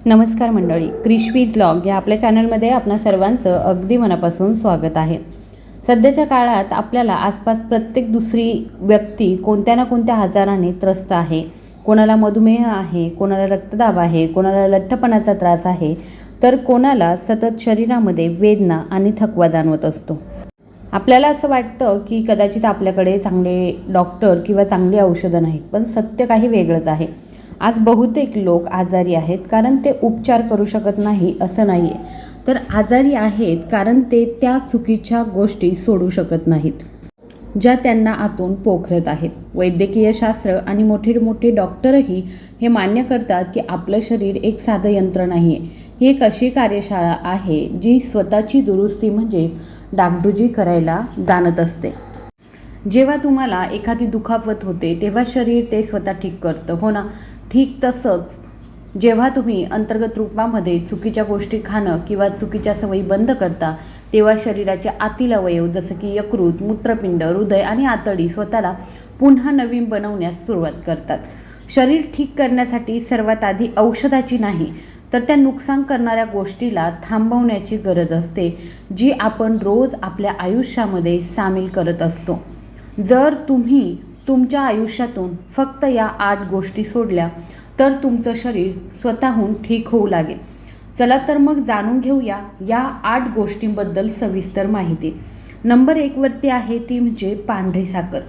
नमस्कार मंडळी, क्रिशवीज व्लॉग या आपल्या चॅनलमध्ये आपणा सर्वांचं अगदी मनापासून स्वागत आहे. सध्याच्या काळात आपल्याला आसपास प्रत्येक दुसरी व्यक्ती कोणत्या ना कोणत्या आजाराने त्रस्त आहे. कोणाला मधुमेह आहे, कोणाला रक्तदाब आहे, कोणाला लठ्ठपणाचा त्रास आहे, तर कोणाला सतत शरीरामध्ये वेदना आणि थकवा जाणवत असतो. आपल्याला असं वाटतं की कदाचित आपल्याकडे चांगले डॉक्टर किंवा चांगली औषधं नाहीत, पण सत्य काही वेगळंच आहे. आज बहुतेक लोक आजारी आहेत कारण ते उपचार करू शकत नाही असं नाही आहे, तर आजारी आहेत कारण ते त्या चुकीच्या गोष्टी सोडू शकत नाहीत ज्या त्यांना आतून पोखरत आहेत. वैद्यकीय शास्त्र आणि मोठे मोठे डॉक्टरही हे मान्य करतात की आपलं शरीर एक साधं यंत्र नाही आहे. ही एक अशी कार्यशाळा आहे जी स्वतःची दुरुस्ती म्हणजे डागडुजी करायला जाणत असते. जेव्हा तुम्हाला एखादी दुखापत होते तेव्हा शरीर ते स्वतः ठीक करतं, हो ना? ठीक तसंच जेव्हा तुम्ही अंतर्गत रूपामध्ये चुकीच्या गोष्टी खाणं किंवा चुकीच्या सवयी बंद करता, तेव्हा शरीराचे आतील अवयव जसं की यकृत, मूत्रपिंड, हृदय आणि आतडी स्वतःला पुन्हा नवीन बनवण्यास सुरुवात करतात. शरीर ठीक करण्यासाठी सर्वात आधी औषधाची नाही, तर त्या नुकसान करणाऱ्या गोष्टीला थांबवण्याची गरज असते, जी आपण रोज आपल्या आयुष्यामध्ये सामील करत असतो. जर तुम्ही तुमच्या आयुष्यातून फक्त या 8 गोष्टी सोडल्या तर तुमचं शरीर स्वतःहून ठीक होऊ लागेल. चला तर मग जाणून घेऊया या 8 गोष्टींबद्दल सविस्तर माहिती. नंबर 1 वरती आहे ती म्हणजे पांढरी साखर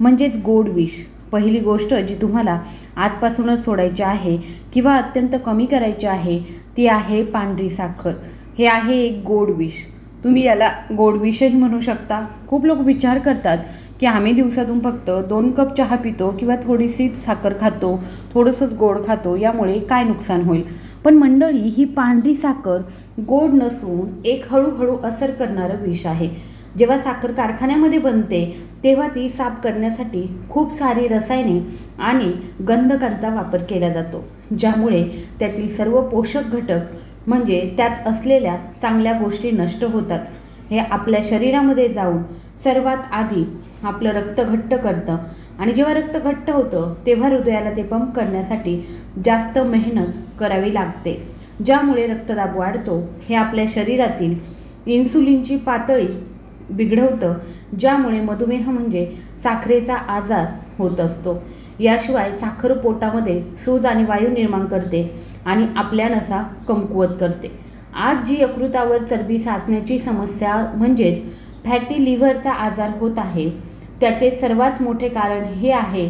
म्हणजेच गोड विष. पहिली गोष्ट जी तुम्हाला आजपासूनच सोडायची आहे किंवा अत्यंत कमी करायची आहे ती आहे पांढरी साखर. हे आहे एक गोड विष. तुम्ही याला गोड विषच म्हणू शकता. खूप लोक विचार करतात की आम्ही दिवसातून फक्त 2 कप चहा पितो किंवा थोडीशी साखर खातो, थोडंसंच गोड खातो, यामुळे काय नुकसान होईल. पण मंडळी, ही पांढरी साखर गोड नसून एक हळूहळू असर करणारं विष आहे. जेव्हा साखर कारखान्यामध्ये बनते तेव्हा ती साफ करण्यासाठी खूप सारी रसायने आणि गंधकांचा वापर केला जातो, ज्यामुळे त्यातील सर्व पोषक घटक म्हणजे त्यात असलेल्या चांगल्या गोष्टी नष्ट होतात. हे आपल्या शरीरामध्ये जाऊन सर्वात आधी आपलं रक्त घट्ट करतं आणि जेव्हा रक्त घट्ट होतं तेव्हा हृदयाला ते पंप करण्यासाठी जास्त मेहनत करावी लागते, ज्यामुळे रक्तदाब वाढतो. हे आपल्या शरीरातील इन्सुलिनची पातळी बिघडवतं, ज्यामुळे मधुमेह म्हणजे साखरेचा आजार होत असतो. याशिवाय साखर पोटामध्ये सूज आणि वायू निर्माण करते आणि आपल्या नसा कमकुवत करते. आज जी यकृतावर चरबी साचण्याची समस्या म्हणजेच फॅटी लिव्हरचा आजार होत आहे, त्याचे सर्वात मोठे कारण हे आहे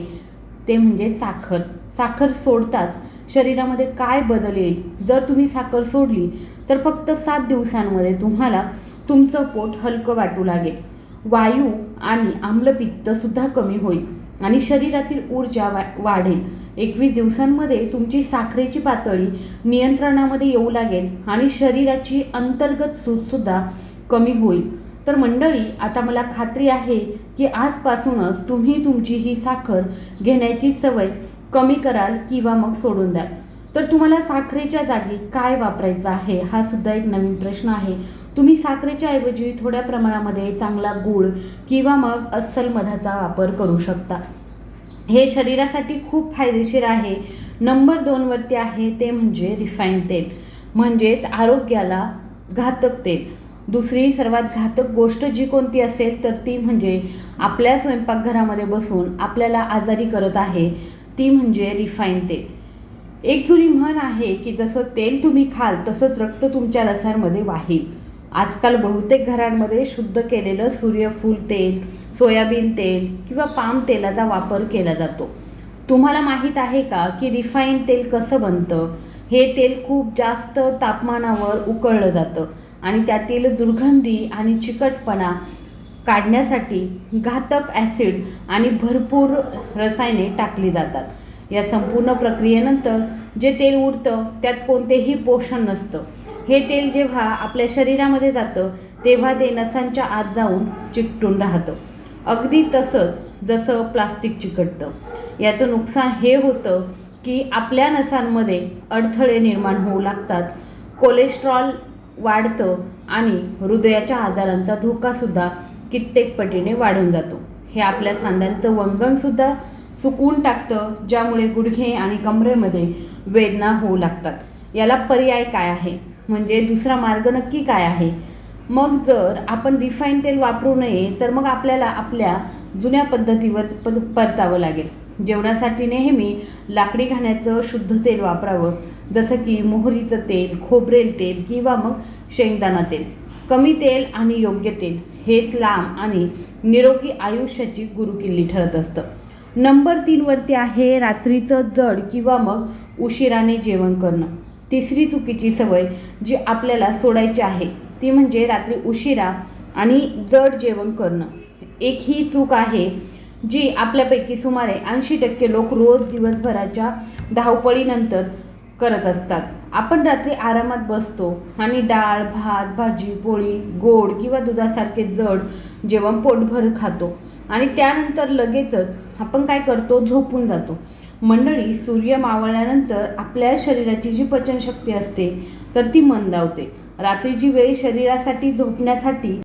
ते म्हणजे साखर. साखर सोडताच शरीरामध्ये काय बदल येईल? जर तुम्ही साखर सोडली तर फक्त 7 दिवसांमध्ये तुम्हाला तुमचं पोट हलकं वाटू लागेल, वायू आणि आम्लपित्तसुद्धा कमी होईल आणि शरीरातील ऊर्जा वाढेल. 21 दिवसांमध्ये तुमची साखरेची पातळी नियंत्रणामध्ये येऊ लागेल आणि शरीराची अंतर्गत सूजसुद्धा कमी होईल. तर मंडळी, आता मला खात्री आहे की आजपासूनच तुम्ही तुमची ही साखर घेण्याची सवय कमी कराल किंवा मग सोडून द्याल. तर तुम्हाला साखरेच्या जागी काय वापरायचं आहे हा सुद्धा एक नवीन प्रश्न आहे. तुम्ही साखरेच्या ऐवजी थोड्या प्रमाणामध्ये चांगला गूळ किंवा मग अस्सल मधाचा वापर करू शकता. हे शरीरासाठी खूप फायदेशीर आहे. नंबर 2 वरती आहे ते म्हणजे रिफाईंड तेल म्हणजेच आरोग्याला घातक तेल. दुसरी सर्वात घातक गोष्ट जी कोणती असेल तर ती म्हणजे आपल्या स्वयंपाकघरामध्ये बसून आपल्याला आजारी करत आहे, ती म्हणजे रिफाईंड तेल. एक जुनी म्हण आहे की जसं तेल तुम्ही खाल तसंच रक्त तुमच्या रसांमध्ये वाहील. आजकाल बहुतेक घरांमध्ये शुद्ध केलेलं सूर्यफूल तेल, सोयाबीन तेल किंवा पाम तेलाचा वापर केला जातो. तुम्हाला माहीत आहे का की रिफाईंड तेल कसं बनतं? हे तेल खूप जास्त तापमानावर उकळलं जातं आणि त्यातील दुर्गंधी आणि चिकटपणा काढण्यासाठी घातक ॲसिड आणि भरपूर रसायने टाकली जातात. या संपूर्ण प्रक्रियेनंतर जे तेल उरतं त्यात कोणतेही पोषण नसतं. हे तेल जेव्हा आपल्या शरीरामध्ये जातं तेव्हा ते नसांच्या आत जाऊन चिकटून राहतं, अगदी तसंच जसं प्लास्टिक चिकटतं. याचं नुकसान हे होतं की आपल्या नसांमध्ये अडथळे निर्माण होऊ लागतात, कोलेस्ट्रॉल वाढतं आणि हृदयाच्या आजारांचा धोकासुद्धा कित्येक पटीने वाढून जातो. हे आपल्या सांध्यांचं वंगणसुद्धा चुकवून टाकतं, ज्यामुळे गुडघे आणि कमरेमध्ये वेदना होऊ लागतात. याला पर्याय काय आहे, म्हणजे दुसरा मार्ग नक्की काय आहे. मग जर आपण रिफाईंड तेल वापरू नये तर मग आपल्याला आपल्या जुन्या पद्धतीवर परतावं लागेल. जेवणासाठी नेहमी लाकडी घाण्याचं शुद्ध तेल वापरावं, जसं की मोहरीचं तेल, खोबरेल तेल किंवा मग शेंगदाणा तेल. कमी तेल आणि योग्य तेल हेच लांब आणि निरोगी आयुष्याची गुरुकिल्ली ठरत असतं. नंबर 3 वरती आहे रात्रीचं जड किंवा मग उशिराने जेवण करणं. तिसरी चुकीची सवय जी आपल्याला सोडायची आहे ती म्हणजे रात्री उशिरा आणि जड जेवण करणं. एक ही चूक आहे जी आपल्यापैकी सुमारे 80% लोक रोज दिवसभराच्या धावपळीनंतर करत असतात. आपण रात्री आरामात बसतो आणि डाळ, भात, भाजी, पोळी, गोड किंवा दुधासारखे जड जेवण पोटभर खातो आणि त्यानंतर लगेचच आपण काय करतो, झोपून जातो. मंडळी, सूर्य मावळल्यानंतर आपल्या शरीराची जी पचनशक्ती असते तर ती मंदावते. रात्रीची वेळ शरीरासाठी झोपण्यासाठी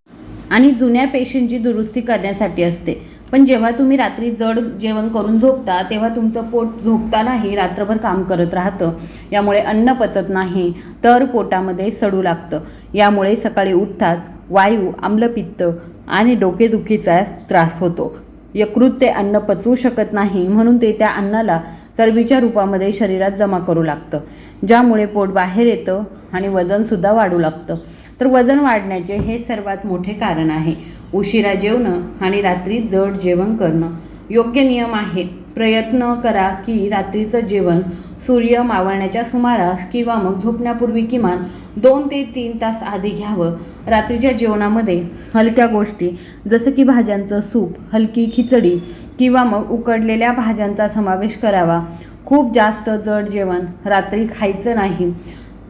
आणि जुन्या पेशींची दुरुस्ती करण्यासाठी असते. पण जेव्हा तुम्ही रात्री जड जेवण करून झोपता तेव्हा तुमचं पोट झोपतानाही रात्रभर काम करत राहतं. यामुळे अन्न पचत नाही तर पोटामध्ये सडू लागतं. यामुळे सकाळी उठताच वायू, आम्लपित्त आणि डोकेदुखीचा त्रास होतो. यकृत ते अन्न पचवू शकत नाही, म्हणून ते त्या अन्नाला चरबीच्या रूपामध्ये शरीरात जमा करू लागतं, ज्यामुळे पोट बाहेर येतं आणि वजनसुद्धा वाढू लागतं. तर वजन वाढण्याचे हे सर्वात मोठे कारण आहे उशिरा जेवणं आणि रात्री जड जेवण करणं. योग्य नियम आहे. प्रयत्न करा की रात्रीचं जेवण सूर्य मावळण्याच्या सुमारास किंवा मग झोपण्यापूर्वी किमान 2 ते 3 तास आधी घ्यावं. रात्रीच्या जेवणामध्ये हलक्या गोष्टी जसं की भाज्यांचं सूप, हलकी खिचडी किंवा मग उकडलेल्या भाज्यांचा समावेश करावा. खूप जास्त जड जेवण रात्री खायचं नाही.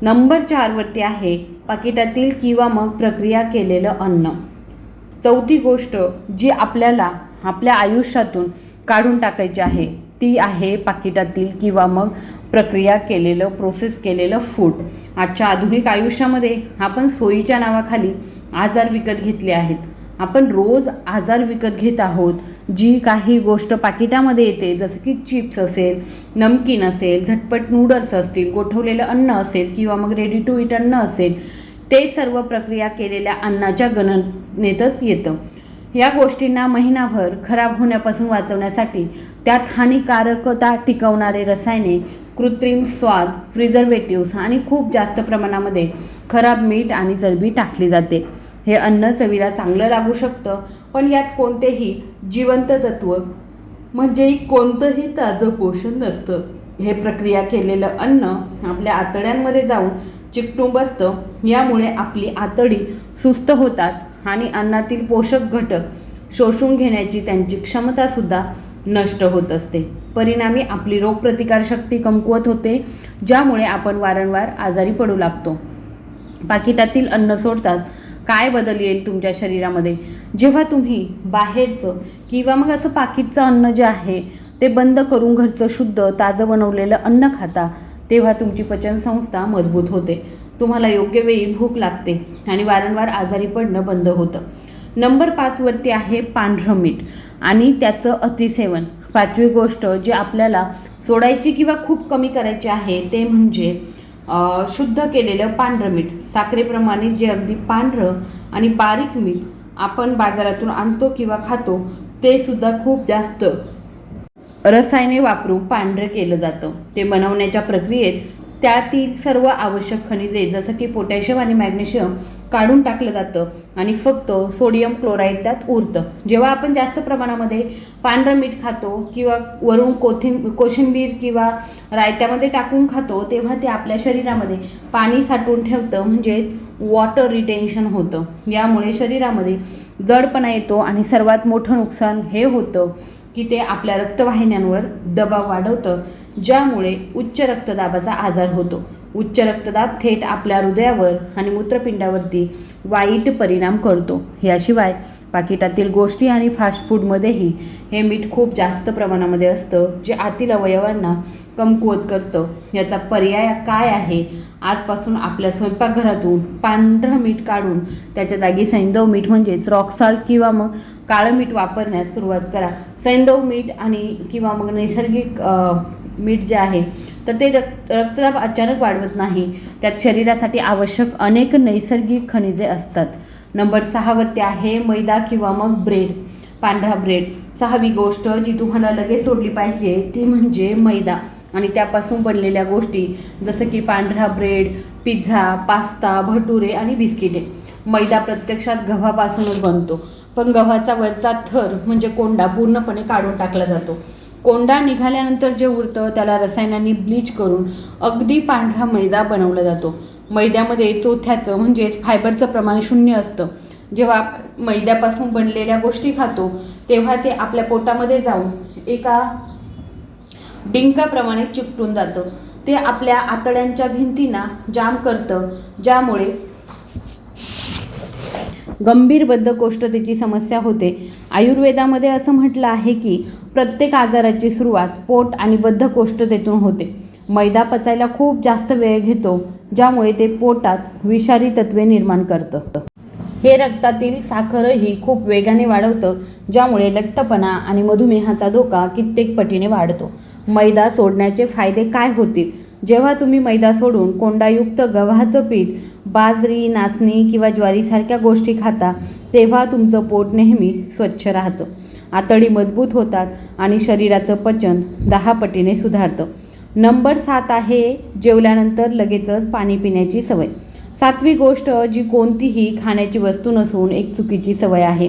नंबर 4 वरती आहे पाकिटातील किंवा मग प्रक्रिया केलेलं अन्न. चौथी गोष्ट जी आपल्याला आपल्या आयुष्यातून काढून टाकायची आहे ती आहे पाकिटातील किंवा मग प्रक्रिया केलेलं, प्रोसेस केलेलं फूड. आजच्या आधुनिक आयुष्यामध्ये आपण सोयीच्या नावाखाली आजार विकत घेतले आहेत. आपण रोज आजार विकत घेत आहोत. जी काही गोष्ट पाकिटामध्ये येते जसं की चिप्स असेल, नमकीन असेल, झटपट नूडल्स असतील, गोठवलेलं अन्न असेल किंवा मग रेडी टू ईट अन्न असेल, ते सर्व प्रक्रिया केलेल्या अन्नाच्या गणनेतच येतं. या गोष्टींना महिनाभर खराब होण्यापासून वाचवण्यासाठी त्यात हानिकारकता टिकवणारे रसायने, कृत्रिम स्वाद, प्रिझर्वेटिव्स आणि खूप जास्त प्रमाणामध्ये खराब मीठ आणि चरबी टाकली जाते. हे अन्न चवीला चांगलं लागू शकतं, पण यात कोणतेही जिवंत तत्व म्हणजे कोणतंही ताजं पोषण नसतं. हे प्रक्रिया केलेलं अन्न आपल्या आतड्यांमध्ये जाऊन चिकटून बसतं. यामुळे आपली आतडी सुस्त होतात आणि अन्नातील पोषक घटक शोषून घेण्याची त्यांची क्षमतासुद्धा नष्ट होत असते. परिणामी आपली रोगप्रतिकारशक्ती कमकुवत होते, ज्यामुळे आपण वारंवार आजारी पडू लागतो. पाकिटातील अन्न सोडताच काय बदल येईल तुमच्या शरीरामध्ये? जेव्हा तुम्ही बाहेरचं किंवा मग असं पाकिटचं अन्न जे आहे ते बंद करून घरचं शुद्ध ताजं बनवलेलं अन्न खाता, तेव्हा तुमची पचनसंस्था मजबूत होते, तुम्हाला योग्य वेळी भूक लागते आणि वारंवार आजारी पडणं बंद होतं. नंबर 5 वरती आहे पांढरं मीठ आणि त्याचं अतिसेवन. 5वी गोष्ट जी आपल्याला सोडायची किंवा खूप कमी करायची आहे ते म्हणजे शुद्ध केलेलं पांढरं मीठ. साखरेप्रमाणे जे अगदी पांढरं आणि बारीक मीठ आपण बाजारातून आणतो किंवा खातो ते सुद्धा खूप जास्त रसायने वापरून पांढरं केलं जातं. ते बनवण्याच्या प्रक्रियेत त्यातील सर्व आवश्यक खनिजे जसं की पोटॅशियम आणि मॅग्नेशियम काढून टाकलं जातं आणि फक्त सोडियम क्लोराईड त्यात उरतं. जेव्हा आपण जास्त प्रमाणामध्ये पांढरं मीठ खातो किंवा वरून कोशिंबीर किंवा रायत्यामध्ये टाकून खातो तेव्हा ते आपल्या शरीरामध्ये पाणी साठवून ठेवतं, म्हणजे वॉटर रिटेन्शन होतं. यामुळे शरीरामध्ये जडपणा येतो आणि सर्वात मोठं नुकसान हे होतं की ते आपल्या रक्तवाहिन्यांवर दबाव वाढवतं, ज्यामुळे उच्च रक्तदाबाचा आजार होतो. उच्च रक्तदाब थेट आपल्या हृदयावर आणि मूत्रपिंडावरती वाईट परिणाम करतो. याशिवाय पाकिटातील गोष्टी आणि फास्ट फूडमध्येही हे मीठ खूप जास्त प्रमाणामध्ये असतं, जे आतील अवयवांना कमकुवत करतं. याचा पर्याय काय आहे? आजपासून आपल्या स्वयंपाकघरातून पांढरं मीठ काढून त्याच्या जागी सैंधव मीठ म्हणजेच रॉक सॉल्ट किंवा मग काळं मीठ वापरण्यास सुरुवात करा. सैंधव मीठ आणि किंवा मग नैसर्गिक मीठ जे आहे तर ते रक्तदाब अचानक वाढवत नाही. त्यात शरीरासाठी आवश्यक अनेक नैसर्गिक खनिजे असतात. नंबर 6 वरती आहे मैदा किंवा मग ब्रेड, पांढरा ब्रेड. 6वी गोष्ट जी तुम्हाला लगेच सोडली पाहिजे ती म्हणजे मैदा आणि त्यापासून बनलेल्या गोष्टी जसं की पांढरा ब्रेड, पिझ्झा, पास्ता, भटुरे आणि बिस्किटे. मैदा प्रत्यक्षात गव्हापासूनच बनतो, पण गव्हाचा वरचा थर म्हणजे कोंडा पूर्णपणे काढून टाकला जातो. कोंडा निघाल्यानंतर जे उरतं त्याला रसायनांनी ब्लीच करून अगदी पांढरा मैदा बनवला जातो. मैद्यामध्ये चोथ्याचं म्हणजेच फायबरचं प्रमाण 0 असतं. जेव्हा मैद्यापासून बनलेल्या गोष्टी खातो तेव्हा ते आपल्या पोटामध्ये जाऊन एका डिंकाप्रमाणे चिकटून जातं. ते आपल्या आतड्यांच्या भिंतींना जाम करतं, ज्यामुळे गंभीर बद्धकोष्ठतेची समस्या होते. आयुर्वेदामध्ये असं म्हटलं आहे की प्रत्येक आजाराची सुरुवात पोट आणि बद्धकोष्ठतेतून होते. मैदा पचायला खूप जास्त वेळ घेतो, ज्यामुळे ते पोटात विषारी तत्वे निर्माण करतं. हे रक्तातील साखरही खूप वेगाने वाढवतं, ज्यामुळे लठ्ठपणा आणि मधुमेहाचा धोका कित्येक पटीने वाढतो. मैदा सोडण्याचे फायदे काय होतील? जेव्हा तुम्ही मैदा सोडून कोंडायुक्त गव्हाचं पीठ, बाजरी, नाचणी किंवा ज्वारीसारख्या गोष्टी खाता तेव्हा तुमचं पोट नेहमी स्वच्छ राहतं, आतडी मजबूत होतात आणि शरीराचं पचन 10 पटीने सुधारतं. नंबर 7 आहे जेवल्यानंतर लगेचच पाणी पिण्याची सवय. 7वी गोष्ट जी कोणतीही खाण्याची वस्तू नसून एक चुकीची सवय आहे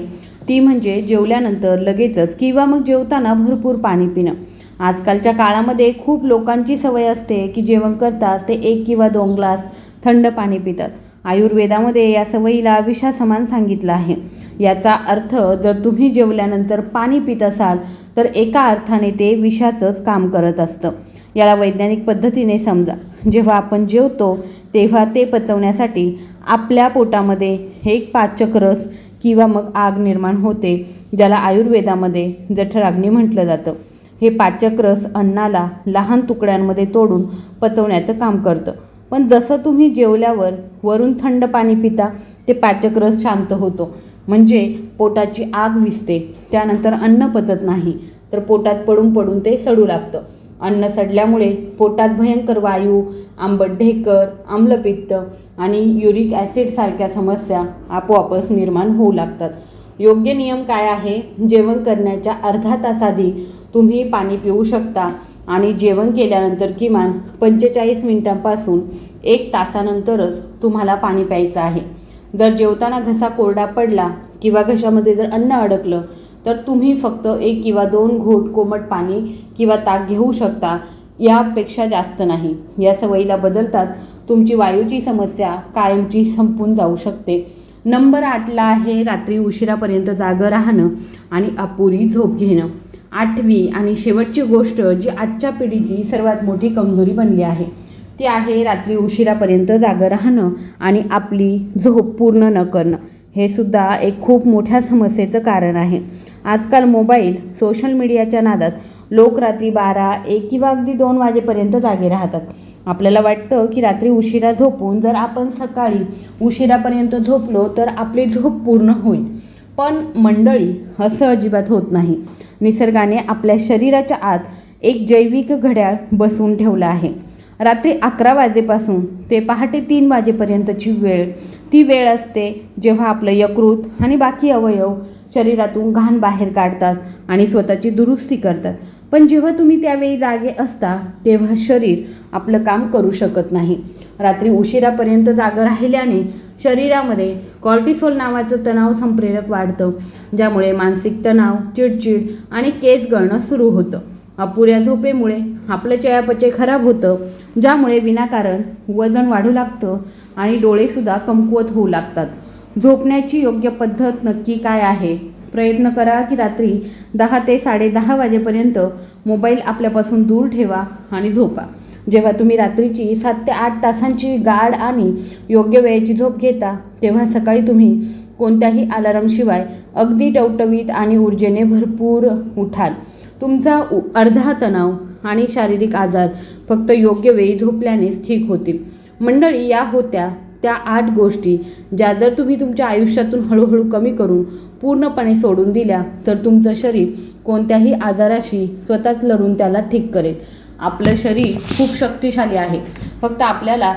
ती म्हणजे जेवल्यानंतर लगेचच किंवा मग जेवताना भरपूर पाणी पिणं. आजकालच्या काळामध्ये खूप लोकांची सवय असते की जेवण करताच ते 1 किंवा 2 ग्लास थंड पाणी पितात. आयुर्वेदामध्ये या सवयीला विषासमान सांगितलं आहे. याचा अर्थ जर तुम्ही जेवल्यानंतर पाणी पित असाल तर एका अर्थाने ते विषाचंच काम करत असतं. याला वैज्ञानिक पद्धतीने समजा. जेव्हा आपण जेवतो तेव्हा ते पचवण्यासाठी आपल्या पोटामध्ये एक पाचक रस किंवा मग आग निर्माण होते, ज्याला आयुर्वेदामध्ये जठराग्नी म्हटलं जातं. हे पाचक रस अन्नाला लहान तुकड्यांमध्ये तोडून पचवण्याचं काम करतं. पण जसं तुम्ही जेवल्यावर वरून थंड पाणी पिता ते पाचक रस शांत होतो, म्हणजे पोटाची आग विझते. त्यानंतर अन्न पचत नाही, तर पोटात पडून पडून ते सडू लागतं. अन्न सडल्यामुळे पोटात भयंकर वायू, आंबट ढेकर, आम्लपित्त आणि युरिक ॲसिड सारख्या समस्या आपोआपच निर्माण होऊ लागतात. योग्य नियम काय आहे? जेवण करण्याच्या अर्धा तास आधी तुम्ही पाणी पिऊ शकता आणि जेवण केल्यानंतर किमान 45 मिनिटांपासून 1 तासानंतरच तुम्हाला पाणी प्यायचं आहे. जर जेवताना घसा कोरडा पडला किंवा घशामध्ये जर अन्न अडकलं तर तुम्ही फक्त 1 किंवा 2 घोट कोमट पाणी किंवा ताक घेऊ शकता, यापेक्षा जास्त नाही. या सवयीला बदलताच तुमची वायूची समस्या कायमची संपून जाऊ शकते. नंबर 8ला आहे रात्री उशिरापर्यंत जागं राहणं आणि अपुरी झोप घेणं. 8वी आणि शेवटची गोष्ट जी आजच्या पिढीची सर्वात मोठी कमजोरी बनली आहे ती आहे रात्री उशिरापर्यंत जागं राहणं आणि आपली झोप पूर्ण न करणं. हे सुद्धा एक खूप मोठ्या समस्येचं कारण आहे. आजकाल मोबाईल, सोशल मीडियाच्या नादात लोक रात्री 12, 1 किंवा अगदी 2 वाजेपर्यंत जागे राहतात. आपल्याला वाटतं की रात्री उशिरा झोपून जर आपण सकाळी उशिरापर्यंत झोपलो तर आपली झोप पूर्ण होईल. पण मंडळी, असं अजिबात होत नाही. निसर्गाने आपल्या शरीराच्या आत एक जैविक घड्याळ बसवून ठेवलं आहे. रात्री 11 वाजेपासून ते पहाटे 3 वाजेपर्यंतची वेळ ती वेळ असते जेव्हा आपलं यकृत आणि बाकी अवयव शरीरातून घाण बाहेर काढतात आणि स्वतःची दुरुस्ती करतात. पण जेव्हा तुम्ही त्यावेळी जागे असता तेव्हा शरीर आपलं काम करू शकत नाही. रात्री उशिरापर्यंत जागं राहिल्याने शरीरामध्ये कॉर्टिसोल नावाचं तणाव संप्रेरक वाढतं, ज्यामुळे मानसिक तणाव, चिडचिड आणि केस गळणं सुरू होतं. अपुऱ्या झोपेमुळे आपलं चयापचय खराब होतं, ज्यामुळे विनाकारण वजन वाढू लागतं आणि डोळेसुद्धा कमकुवत होऊ लागतात. झोपण्याची योग्य पद्धत नक्की काय आहे? प्रयत्न करा की रात्री 10 ते 10:30 वाजेपर्यंत मोबाईल आपल्यापासून दूर ठेवा आणि झोपा. जेव्हा तुम्ही रात्रीची 7 ते 8 तासांची गाढ आणि योग्य वेळेची झोप घेता तेव्हा सकाळी तुम्ही कोणत्याही अलार्मशिवाय अगदी टवटवीत आणि ऊर्जेने भरपूर उठाल. तुमचा अर्धा तणाव आणि शारीरिक आजार फक्त योग्य वेळी झोपल्यानेच ठीक होतील. मंडळी, या होत्या त्या 8 गोष्टी ज्या जर तुम्ही तुमच्या आयुष्यातून हळूहळू कमी करून पूर्णपणे सोडून दिल्या तर तुमचं शरीर कोणत्याही आजाराशी स्वतःच लढून त्याला ठीक करेल. आपलं शरीर खूप शक्तिशाली आहे. फक्त आपल्याला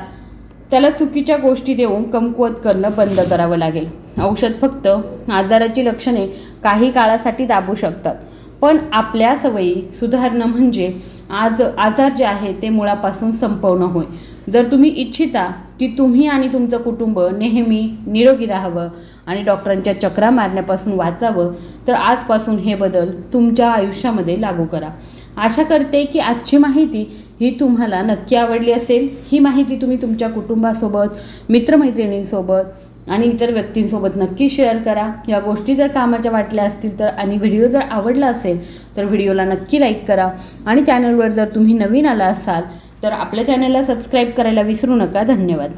त्याला चुकीच्या गोष्टी देऊन कमकुवत करणं बंद करावं लागेल. औषध फक्त आजाराची लक्षणे काही काळासाठी दाबू शकतात, पण आपल्या सवयी सुधारणं म्हणजे आजार जे आहे ते मुळापासून संपवणं होय. जर तुम्ही इच्छिता की तुम्ही आणि तुमचं कुटुंब नेहमी निरोगी राहावं आणि डॉक्टरांच्या चक्रा मारण्यापासून वाचावं, तर आजपासून हे बदल तुमच्या आयुष्यामध्ये लागू करा. आशा करते की आजची माहिती ही तुम्हाला नक्की आवडली असेल. ही माहिती तुम्ही तुमच्या कुटुंबासोबत, मित्रमैत्रिणींसोबत आणि इतर व्यक्तींसोबत नक्की शेअर करा. या गोष्टी जर कामाच्या वाटल्या असतील तर आणि व्हिडिओ जर आवडला असेल तर व्हिडिओला नक्की लाईक करा आणि चॅनलवर जर तुम्ही नवीन आला असाल तर आपल्या चॅनलला सबस्क्राईब करायला विसरू नका. धन्यवाद.